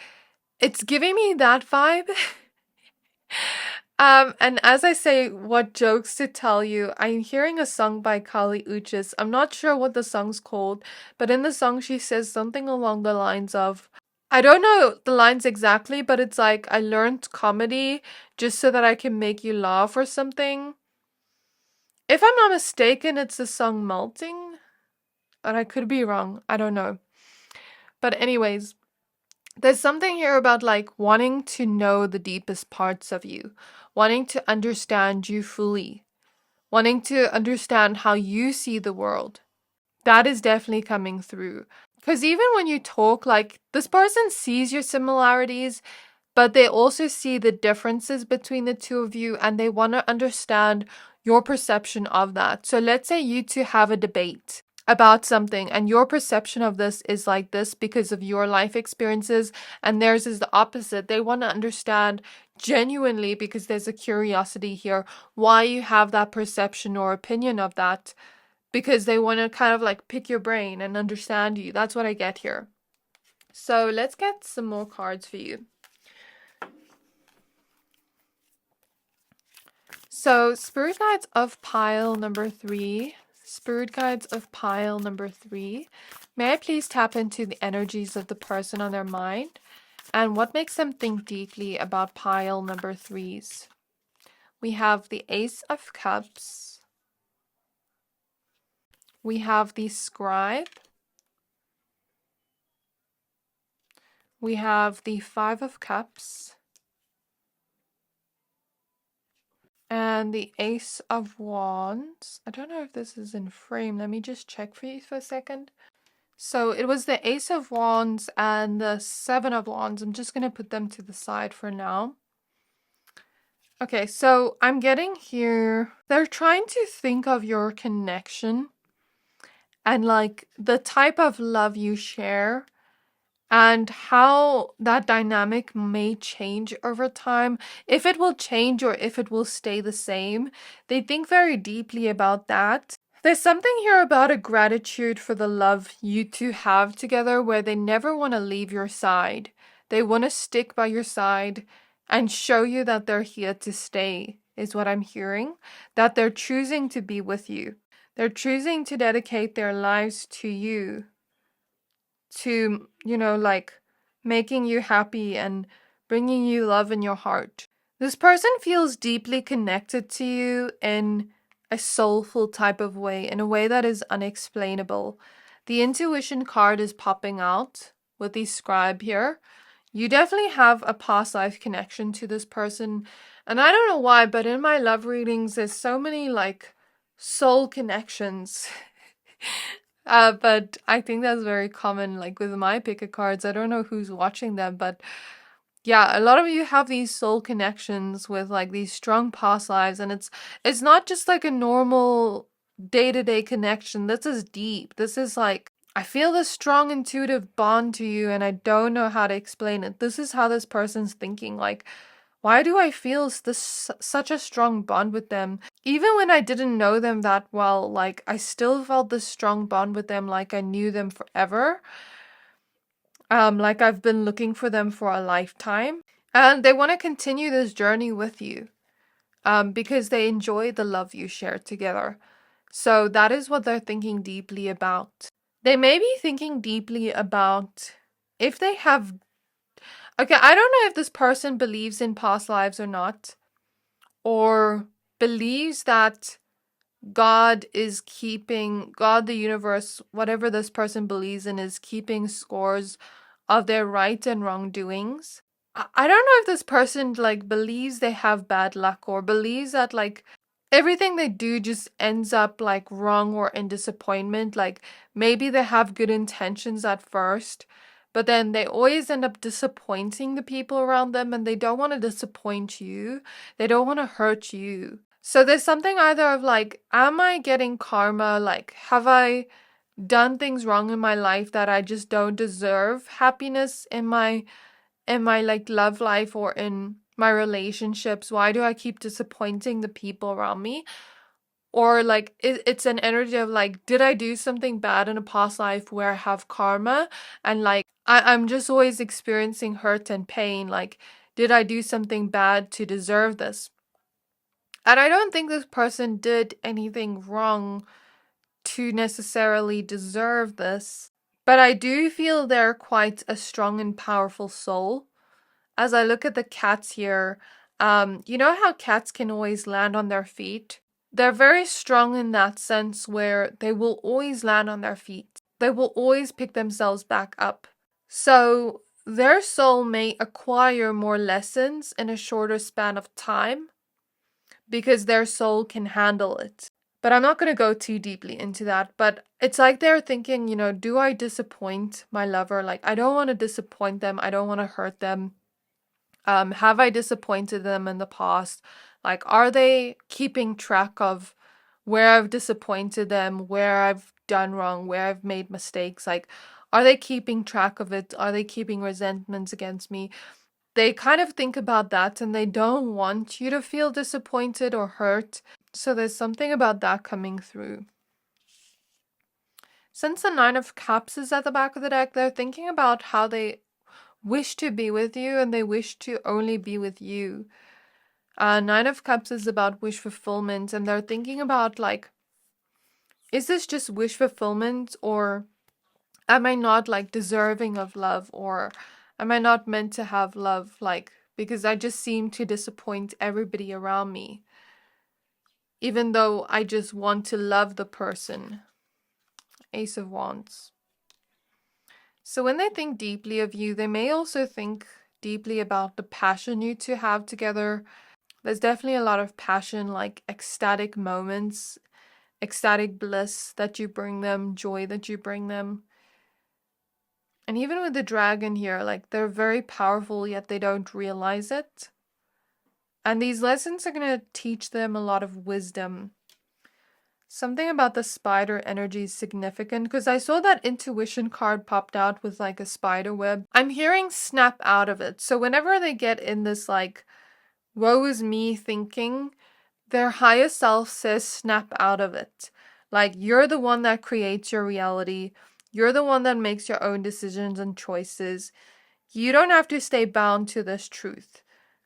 Speaker 1: it's giving me that vibe. And as I say, what jokes to tell you, I'm hearing a song by Kali Uchis. I'm not sure what the song's called, but in the song she says something along the lines of, I don't know the lines exactly, but it's like, I learned comedy just so that I can make you laugh or something. If I'm not mistaken, it's the song Melting, but I could be wrong. I don't know. But anyways, there's something here about like wanting to know the deepest parts of you, wanting to understand you fully, wanting to understand how you see the world. That is definitely coming through. Because even when you talk, like this person sees your similarities, but they also see the differences between the two of you, and they want to understand your perception of that. So let's say you two have a debate about something, and your perception of this is like this because of your life experiences, and theirs is the opposite. They want to understand genuinely, because there's a curiosity here, why you have that perception or opinion of that, because they want to kind of like pick your brain and understand you. That's what I get here. So let's get some more cards for you. So Spirit Guides of pile number 3. Spirit Guides of pile number 3. May I please tap into the energies of the person on their mind and what makes them think deeply about pile number 3s. We have the Ace of Cups. We have the Scribe. We have the Five of Cups. And the Ace of Wands. I don't know if this is in frame. Let me just check for you for a second. So it was the Ace of Wands and the Seven of Wands. I'm just going to put them to the side for now. Okay, so I'm getting here, they're trying to think of your connection and like the type of love you share and how that dynamic may change over time, if it will change or if it will stay the same. They think very deeply about that. There's something here about a gratitude for the love you two have together, where they never want to leave your side. They want to stick by your side and show you that they're here to stay. is what I'm hearing. That they're choosing to be with you. They're choosing to dedicate their lives to you, to, like making you happy and bringing you love in your heart. This person feels deeply connected to you in a soulful type of way, in a way that is unexplainable. The intuition card is popping out with the scribe here. You definitely have a past life connection to this person. And I don't know why, but in my love readings, there's so many like soul connections. But I think that's very common, like with my pick of cards. I don't know who's watching them, but yeah, a lot of you have these soul connections with like these strong past lives, and it's not just like a normal day-to-day connection. This is deep. This is like, I feel this strong intuitive bond to you, and I don't know how to explain it. This is how this person's thinking. Like, why do I feel such a strong bond with them? Even when I didn't know them that well, like I still felt this strong bond with them, like I knew them forever. Like I've been looking for them for a lifetime. And they want to continue this journey with you. Because they enjoy the love you share together. So that is what they're thinking deeply about. They may be thinking deeply about if they have... Okay, I don't know if this person believes in past lives or not. Or believes that God, the universe, whatever this person believes in, is keeping scores of their right and wrongdoings. I don't know if this person like believes they have bad luck, or believes that like everything they do just ends up like wrong or in disappointment. Like maybe they have good intentions at first, but then they always end up disappointing the people around them, and they don't want to disappoint you. They don't want to hurt you. So there's something either of like, am I getting karma? Like, have I done things wrong in my life that I just don't deserve happiness in my like love life or in my relationships? Why do I keep disappointing the people around me? Or like it's an energy of like, did I do something bad in a past life where I have karma, and like I'm just always experiencing hurt and pain? Like, did I do something bad to deserve this? And I don't think this person did anything wrong to necessarily deserve this. But I do feel they're quite a strong and powerful soul. As I look at the cats here, you know how cats can always land on their feet? They're very strong in that sense, where they will always land on their feet. They will always pick themselves back up. So their soul may acquire more lessons in a shorter span of time because their soul can handle it. But I'm not going to go too deeply into that. But it's like they're thinking, do I disappoint my lover? Like, I don't want to disappoint them. I don't want to hurt them. Have I disappointed them in the past? Like, are they keeping track of where I've disappointed them, where I've done wrong, where I've made mistakes? Like, are they keeping track of it? Are they keeping resentments against me? They kind of think about that, and they don't want you to feel disappointed or hurt. So there's something about that coming through. Since the Nine of Cups is at the back of the deck, they're thinking about how they wish to be with you, and they wish to only be with you. Nine of Cups is about wish fulfillment, and they're thinking about like, is this just wish fulfillment, or am I not like deserving of love, or am I not meant to have love, like, because I just seem to disappoint everybody around me, even though I just want to love the person. Ace of Wands. So when they think deeply of you, they may also think deeply about the passion you two have together. There's definitely a lot of passion, like ecstatic moments, ecstatic bliss that you bring them, joy that you bring them. And even with the dragon here, like they're very powerful, yet they don't realize it. And these lessons are going to teach them a lot of wisdom. Something about the spider energy is significant, because I saw that intuition card popped out with like a spider web. I'm hearing snap out of it. So whenever they get in this like, woe is me thinking, their higher self says snap out of it. Like, you're the one that creates your reality. You're the one that makes your own decisions and choices. You don't have to stay bound to this truth.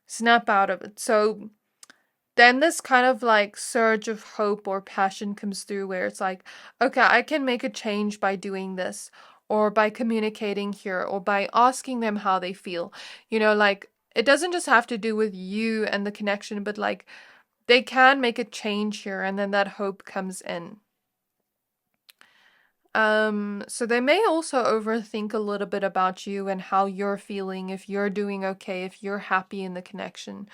Speaker 1: Snap out of it. So then this kind of like surge of hope or passion comes through where it's like, okay, I can make a change by doing this, or by communicating here, or by asking them how they feel. Like it doesn't just have to do with you and the connection, but like they can make a change here, and then that hope comes in. So they may also overthink a little bit about you and how you're feeling, if you're doing okay, if you're happy in the connection,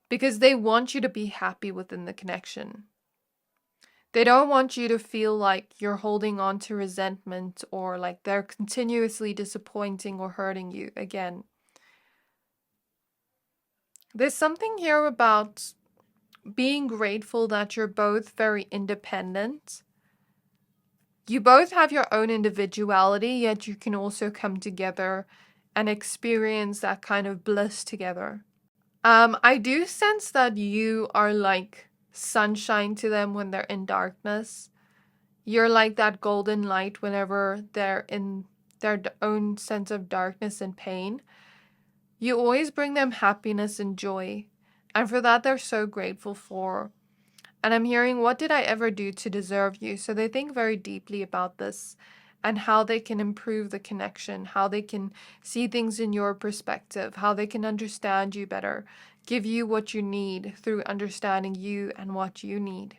Speaker 1: because they want you to be happy within the connection. They don't want you to feel like you're holding on to resentment, or like they're continuously disappointing or hurting you again. There's something here about being grateful that you're both very independent. You both have your own individuality, yet you can also come together and experience that kind of bliss together. I do sense that you are like sunshine to them when they're in darkness. You're like that golden light whenever they're in their own sense of darkness and pain. You always bring them happiness and joy, and for that they're so grateful for. And I'm hearing, what did I ever do to deserve you? So they think very deeply about this and how they can improve the connection, how they can see things in your perspective, how they can understand you better, give you what you need through understanding you and what you need,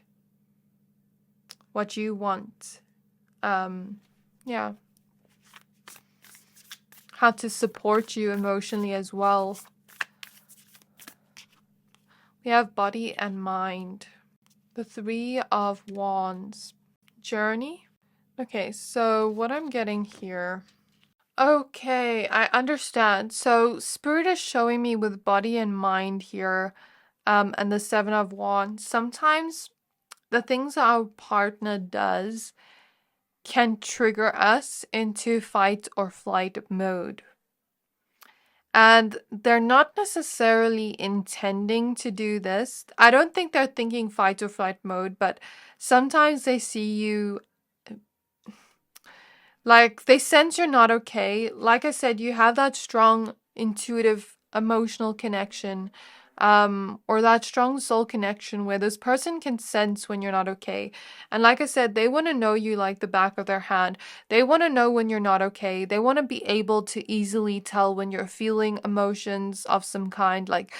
Speaker 1: what you want. Yeah. How to support you emotionally as well. We have body and mind. The 3 of Wands. Journey. Okay, so what I'm getting here. Okay, I understand. So Spirit is showing me with body and mind here, and the 7 of Wands. Sometimes the things our partner does can trigger us into fight or flight mode. And they're not necessarily intending to do this. I don't think they're thinking fight or flight mode, but sometimes they see you, like they sense you're not okay. Like I said, you have that strong intuitive emotional connection, or that strong soul connection where this person can sense when you're not okay. And like I said, they want to know you like the back of their hand. They want to know when you're not okay. They want to be able to easily tell when you're feeling emotions of some kind. Like,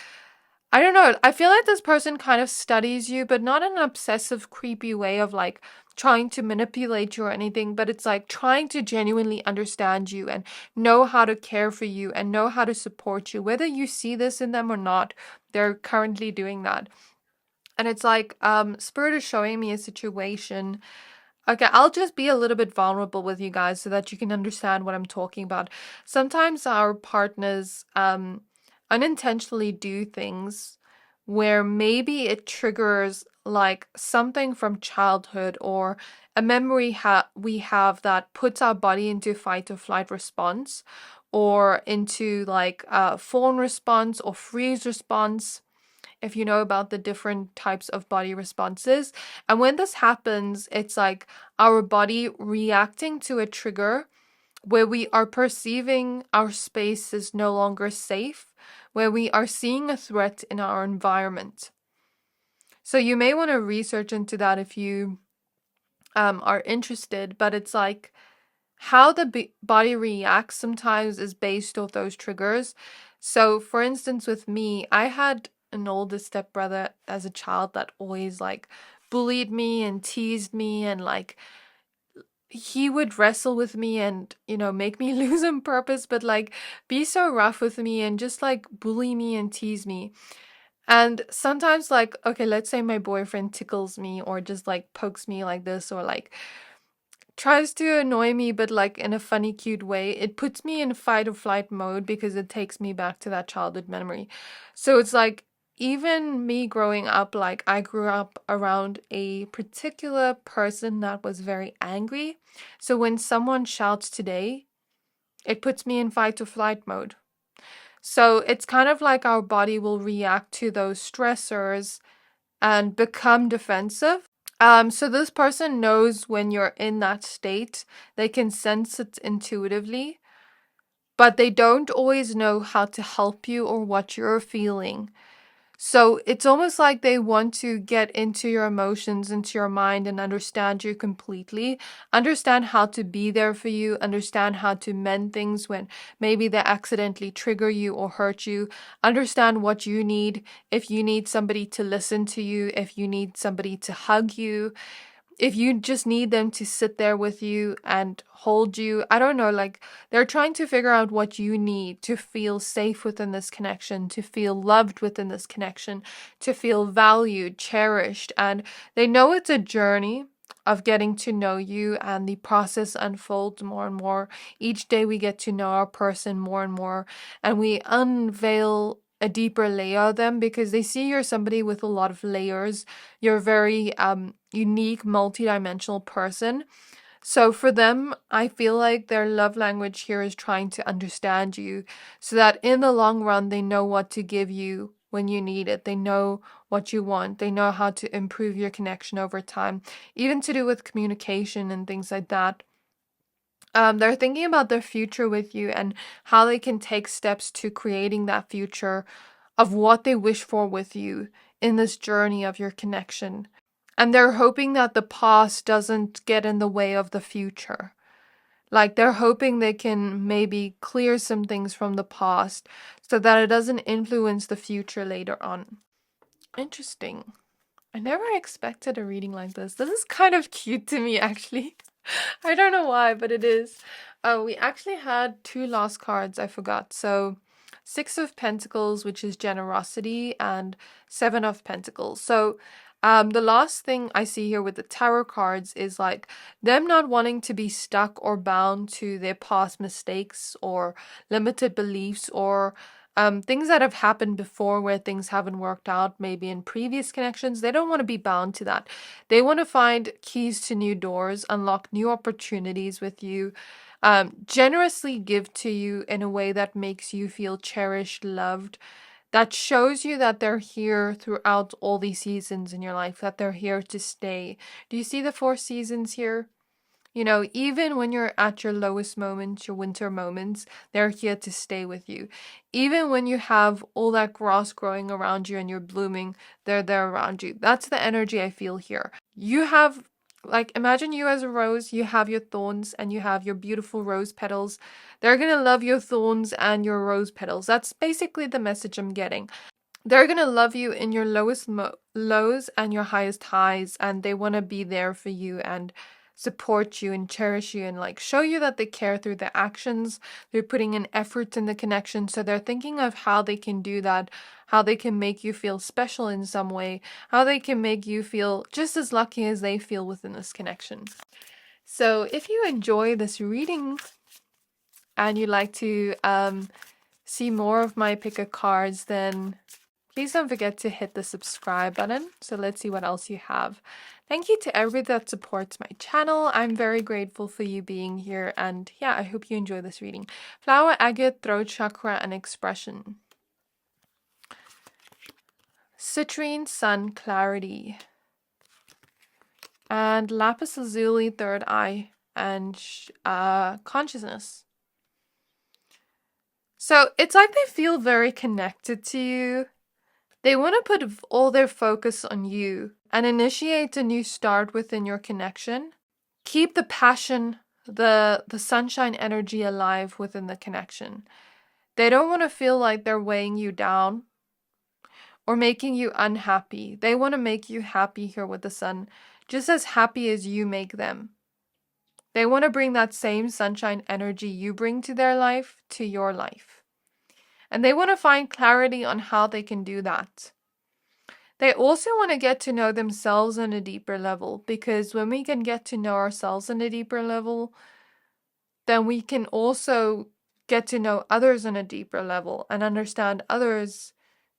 Speaker 1: I don't know. I feel like this person kind of studies you, but not in an obsessive, creepy way of like trying to manipulate you or anything, but it's like trying to genuinely understand you and know how to care for you and know how to support you. Whether you see this in them or not, they're currently doing that. And it's like, Spirit is showing me a situation. Okay, I'll just be a little bit vulnerable with you guys so that you can understand what I'm talking about. Sometimes our partners, unintentionally do things where maybe it triggers like something from childhood or a memory we have that puts our body into fight or flight response, or into like a fawn response or freeze response, if you know about the different types of body responses. And when this happens, it's like our body reacting to a trigger where we are perceiving our space is no longer safe, where we are seeing a threat in our environment. So you may want to research into that if you are interested, but it's like how the body reacts sometimes is based off those triggers. So for instance, with me, I had an older stepbrother as a child that always like bullied me and teased me, and like he would wrestle with me and, make me lose on purpose, but like be so rough with me and just like bully me and tease me. And sometimes, like, okay, let's say my boyfriend tickles me or just like pokes me like this, or like tries to annoy me, but like in a funny, cute way. It puts me in fight or flight mode because it takes me back to that childhood memory. So it's like, even me growing up, like I grew up around a particular person that was very angry. So when someone shouts today, it puts me in fight or flight mode. So it's kind of like our body will react to those stressors and become defensive. So this person knows when you're in that state. They can sense it intuitively, but they don't always know how to help you or what you're feeling. So it's almost like they want to get into your emotions, into your mind, and understand you completely. Understand how to be there for you. Understand how to mend things when maybe they accidentally trigger you or hurt you. Understand what you need. If you need somebody to listen to you, if you need somebody to hug you, if you just need them to sit there with you and hold you, I don't know, like they're trying to figure out what you need to feel safe within this connection, to feel loved within this connection, to feel valued, cherished. And they know it's a journey of getting to know you, and the process unfolds more and more. Each day we get to know our person more and more, and we unveil a deeper layer of them because they see you're somebody with a lot of layers. You're a very unique, multidimensional person. So for them, I feel like their love language here is trying to understand you so that in the long run, they know what to give you when you need it. They know what you want. They know how to improve your connection over time, even to do with communication and things like that. They're thinking about their future with you and how they can take steps to creating that future of what they wish for with you in this journey of your connection. And they're hoping that the past doesn't get in the way of the future. Like they're hoping they can maybe clear some things from the past so that it doesn't influence the future later on. Interesting. I never expected a reading like this. This is kind of cute to me, actually. I don't know why, but it is. We actually had two lost cards, I forgot. So, Six of Pentacles, which is generosity, and Seven of Pentacles. So, the last thing I see here with the tarot cards is like them not wanting to be stuck or bound to their past mistakes or limited beliefs or things that have happened before where things haven't worked out, maybe in previous connections. They don't want to be bound to that. They want to find keys to new doors, unlock new opportunities with you, generously give to you in a way that makes you feel cherished, loved, that shows you that they're here throughout all these seasons in your life, that they're here to stay. Do you see the four seasons here? You know, even when you're at your lowest moments, your winter moments, they're here to stay with you. Even when you have all that grass growing around you and you're blooming, they're there around you. That's the energy I feel here. You have, like, imagine you as a rose, you have your thorns and you have your beautiful rose petals. They're going to love your thorns and your rose petals. That's basically the message I'm getting. They're going to love you in your lowest lows and your highest highs, and they want to be there for you and support you and cherish you and like show you that they care through their actions. They're putting in effort in the connection, so they're thinking of how they can do that, how they can make you feel special in some way, how they can make you feel just as lucky as they feel within this connection. So if you enjoy this reading and you'd like to see more of my pick of cards, then please don't forget to hit the subscribe button. So let's see what else you have. Thank you to everybody that supports my channel. I'm very grateful for you being here. And yeah, I hope you enjoy this reading. Flower, agate, throat chakra, and expression. Citrine, sun, clarity. And lapis lazuli, third eye, and consciousness. So it's like they feel very connected to you. They want to put all their focus on you and initiate a new start within your connection. Keep the passion, the sunshine energy alive within the connection. They don't want to feel like they're weighing you down or making you unhappy. They want to make you happy here with the sun, just as happy as you make them. They want to bring that same sunshine energy you bring to their life to your life. And they want to find clarity on how they can do that. They also want to get to know themselves on a deeper level, because when we can get to know ourselves on a deeper level, then we can also get to know others on a deeper level and understand others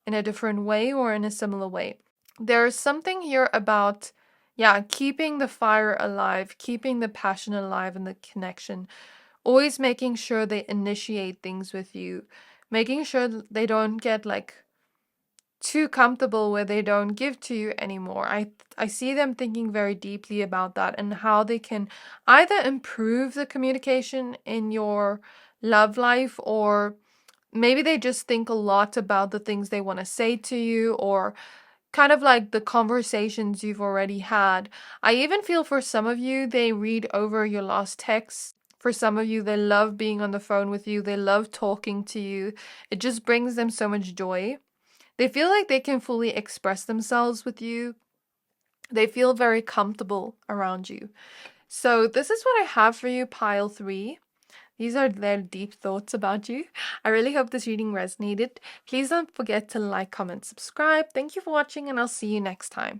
Speaker 1: in a different way or in a similar way. There's something here about, keeping the fire alive, keeping the passion alive and the connection, always making sure they initiate things with you, making sure they don't get like too comfortable where they don't give to you anymore. I see them thinking very deeply about that and how they can either improve the communication in your love life or maybe they just think a lot about the things they want to say to you, or kind of like the conversations you've already had. I even feel for some of you, they read over your last text. For some of you, they love being on the phone with you. They love talking to you. It just brings them so much joy. They feel like they can fully express themselves with you. They feel very comfortable around you. So this is what I have for you, pile 3. These are their deep thoughts about you. I really hope this reading resonated. Please don't forget to like, comment, subscribe. Thank you for watching, and I'll see you next time.